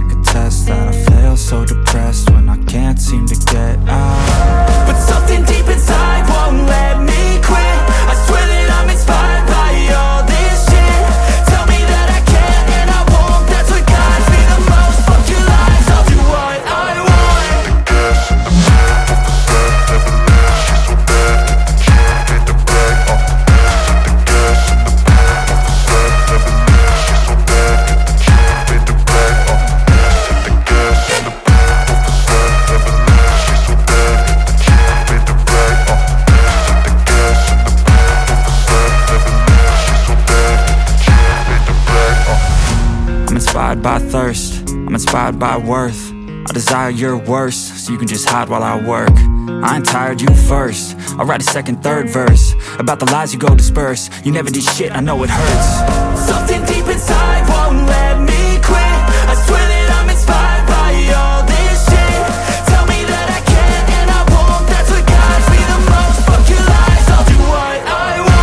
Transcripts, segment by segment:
could test that I fail, so depressed when I can't seem to get out. But something deep inside won't let me quit. I swear that I'm inspired by all this shit. Tell me that I can and I won't, that's what guides me the most. Fuck your lies, I'll do what I want. I'm inspired by thirst, I'm inspired by worth. I desire your worst, so you can just hide while I work. I ain't tired, you first. I'll write a second, third verse about the lies you go disperse. You never did shit, I know it hurts. Something deep inside won't let me quit. I swear that I'm inspired by all this shit. Tell me that I can and I won't, that's what guides me the most. Fuck your lies, I'll do what I want.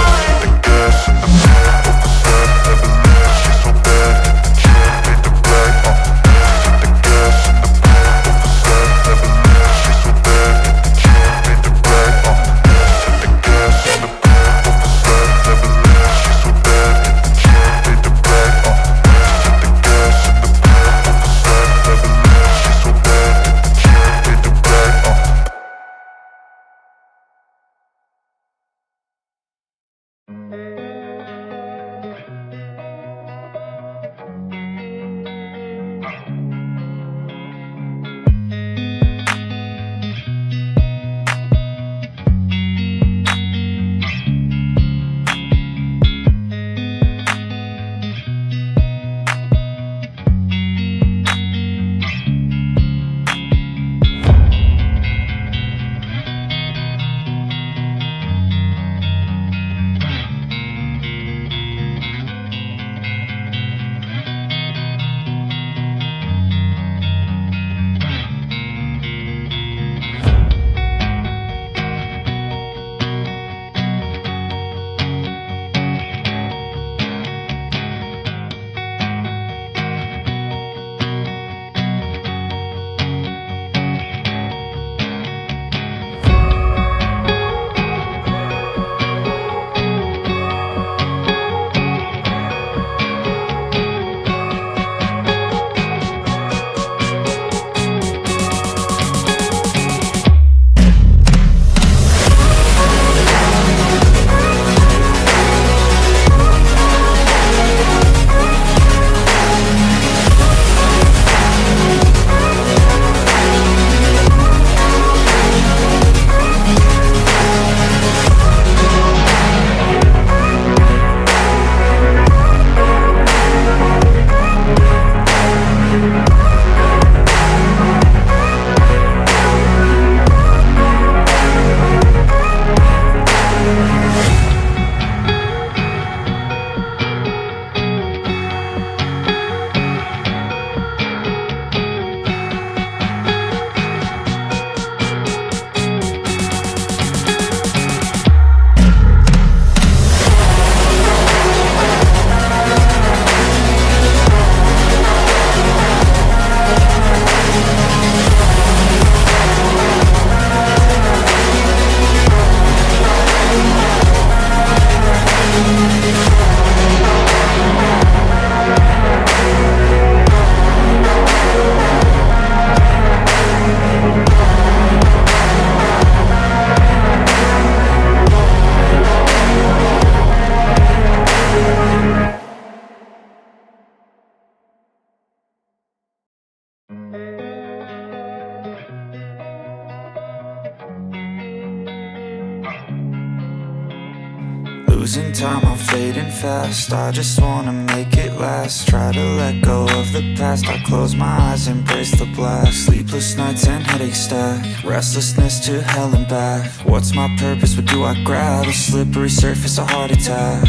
Losing time, I'm fading fast. I just wanna make it last. Try to let go of the past. I close my eyes, embrace the blast. Sleepless nights and headaches stack. Restlessness to hell and back. What's my purpose? What do I grab? A slippery surface, a heart attack.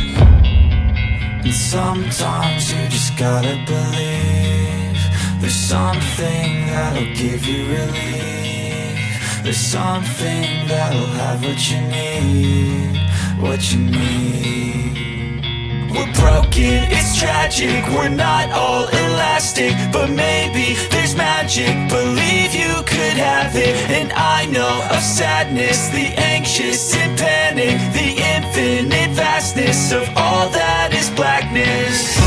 And sometimes you just gotta believe there's something that'll give you relief. There's something that'll have what you need. What you need. We're broken, it's tragic, we're not all elastic, but maybe there's magic, believe you could have it. And I know of sadness, the anxious and panic, the infinite vastness of all that is blackness.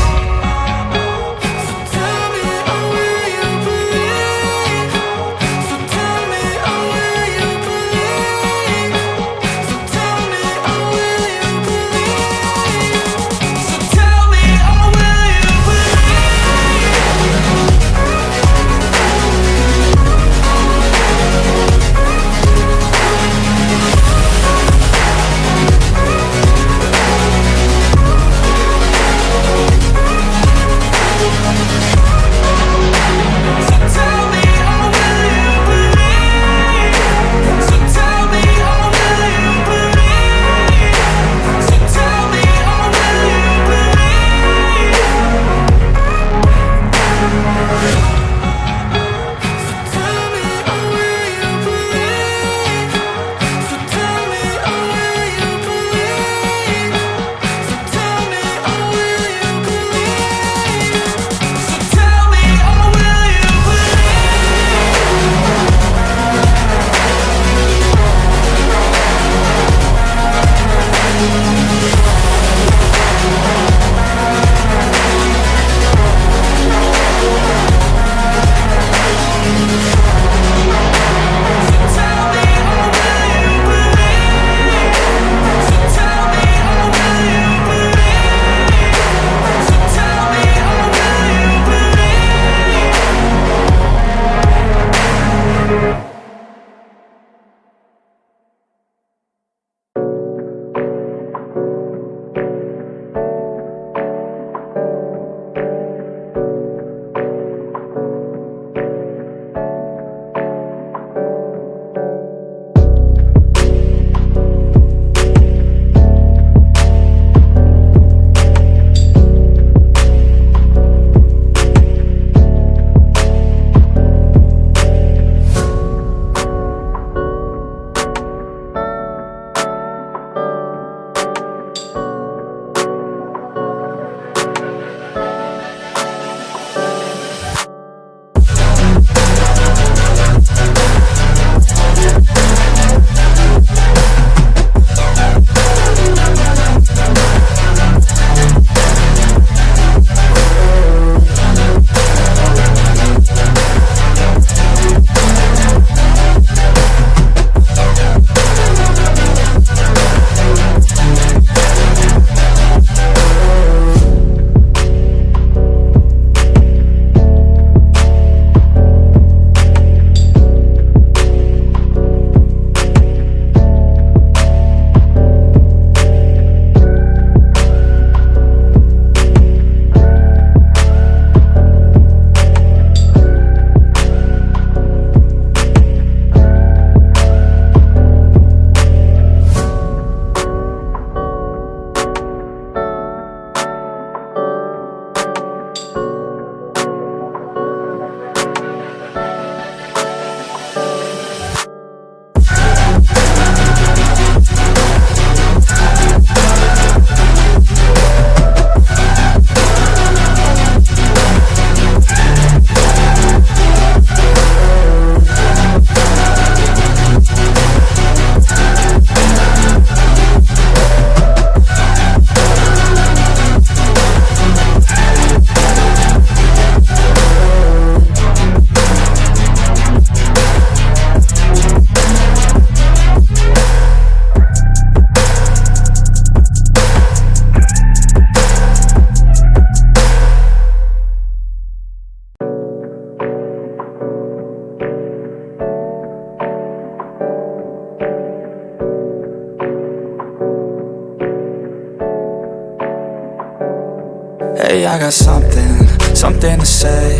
Hey, I got something to say.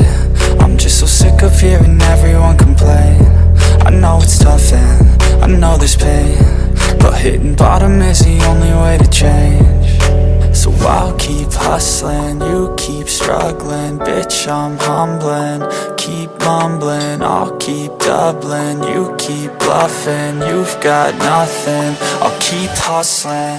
I'm just so sick of hearing everyone complain. I know it's tough and I know there's pain, but hitting bottom is the only way to change. So I'll keep hustling, you keep struggling. Bitch, I'm humbling, keep mumbling. I'll keep doubling, you keep bluffing. You've got nothing, I'll keep hustling.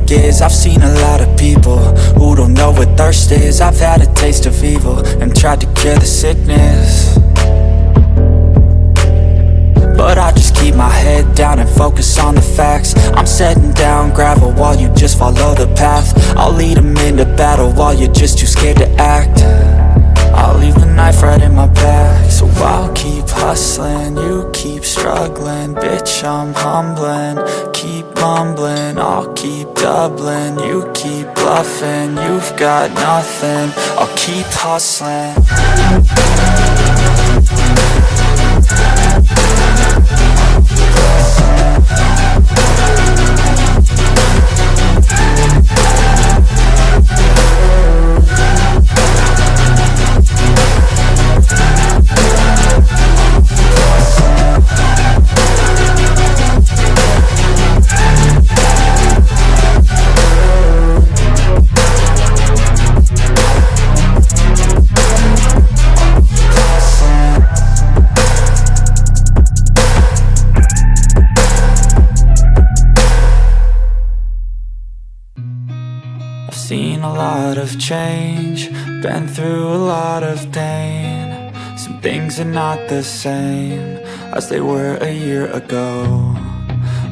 work is. I've seen a lot of people who don't know what thirst is. I've had a taste of evil and tried to cure the sickness, but I just keep my head down and focus on the facts. I'm setting down gravel while you just follow the path. I'll lead them into battle while you're just too scared to act. I'll leave the knife right in my back. So I'll keep hustling, you keep struggling. Bitch, I'm humbling, keep mumbling. I'll keep doubling, you keep bluffing. You've got nothing, I'll keep hustling. Seen a lot of change, been through a lot of pain. Some things are not the same as they were a year ago,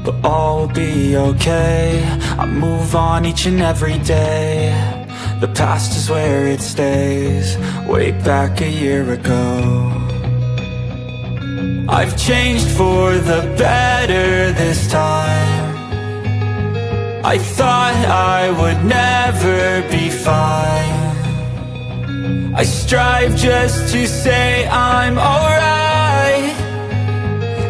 but all will be okay. I move on each and every day. The past is where it stays, way back a year ago. I've changed for the better this time. I thought I would never be fine. I strive just to say I'm alright,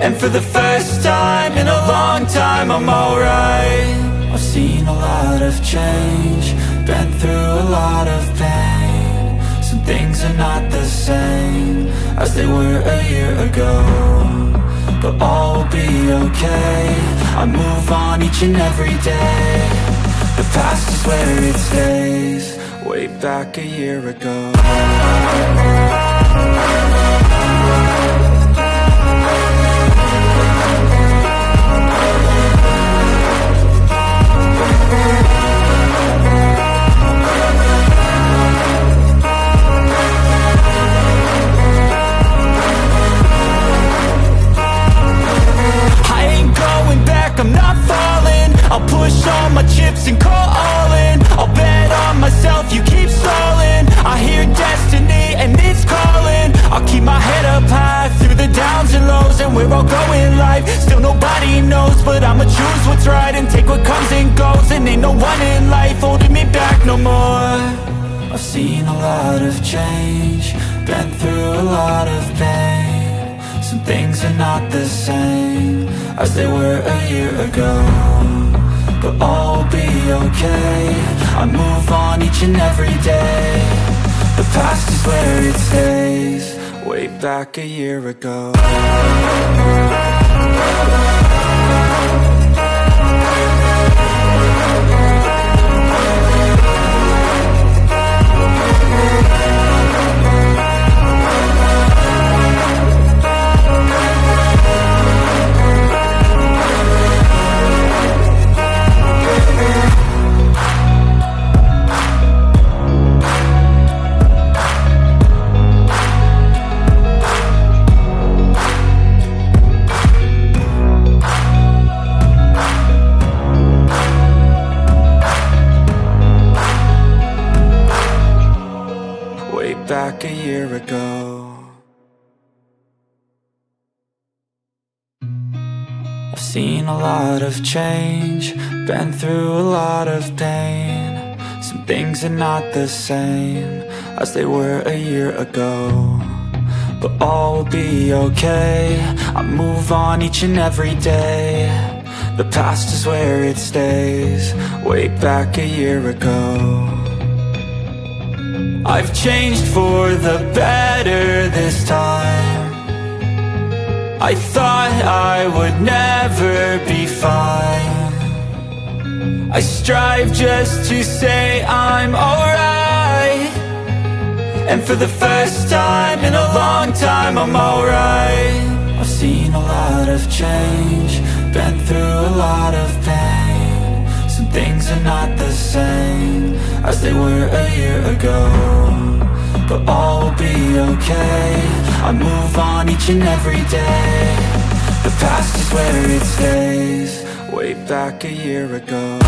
and for the first time in a long time I'm alright. I've seen a lot of change, been through a lot of pain. Some things are not the same as they were a year ago, but all will be okay. I move on each and every day. The past is where it stays, way back a year ago. I'm not falling, I'll push all my chips and call all in. I'll bet on myself, you keep stalling. I hear destiny and it's calling. I'll keep my head up high through the downs and lows, and where I'll go in life, still nobody knows. But I'ma choose what's right and take what comes and goes, and ain't no one in life holding me back no more. I've seen a lot of change, been through a lot of pain. Some things are not the same as they were a year ago, but all will be okay. I move on each and every day. The past is where it stays, way back a year ago. Back a year ago. I've seen a lot of change, been through a lot of pain. Some things are not the same as they were a year ago, but all will be okay. I move on each and every day. The past is where it stays, way back a year ago. I've changed for the better this time. I thought I would never be fine. I strive just to say I'm alright, and for the first time in a long time I'm alright. I've seen a lot of change, been through a lot of pain. Some things are not the same as they were a year ago, but all will be okay. I move on each and every day. The past is where it stays. Way back a year ago.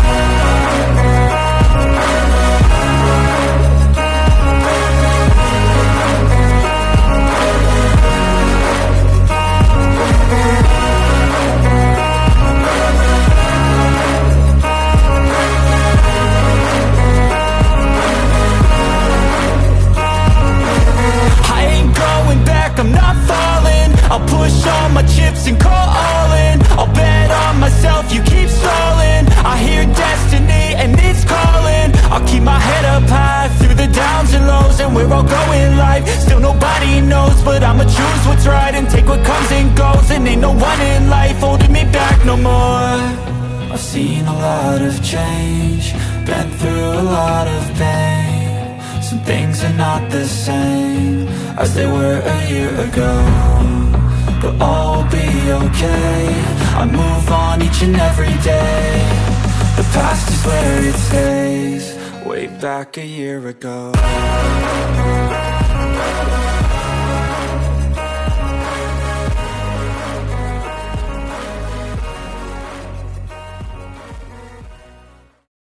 I'm not falling. I'll push all my chips and call all in. I'll bet on myself, you keep stalling. I hear destiny and it's calling. I'll keep my head up high through the downs and lows. And we're all going life, still nobody knows. But I'ma choose what's right and take what comes and goes. And ain't no one in life holding me back no more. I've seen a lot of change, been through a lot of pain. Some things are not the same as they were a year ago, but all will be okay. I move on each and every day. The past is where it stays. Way back a year ago.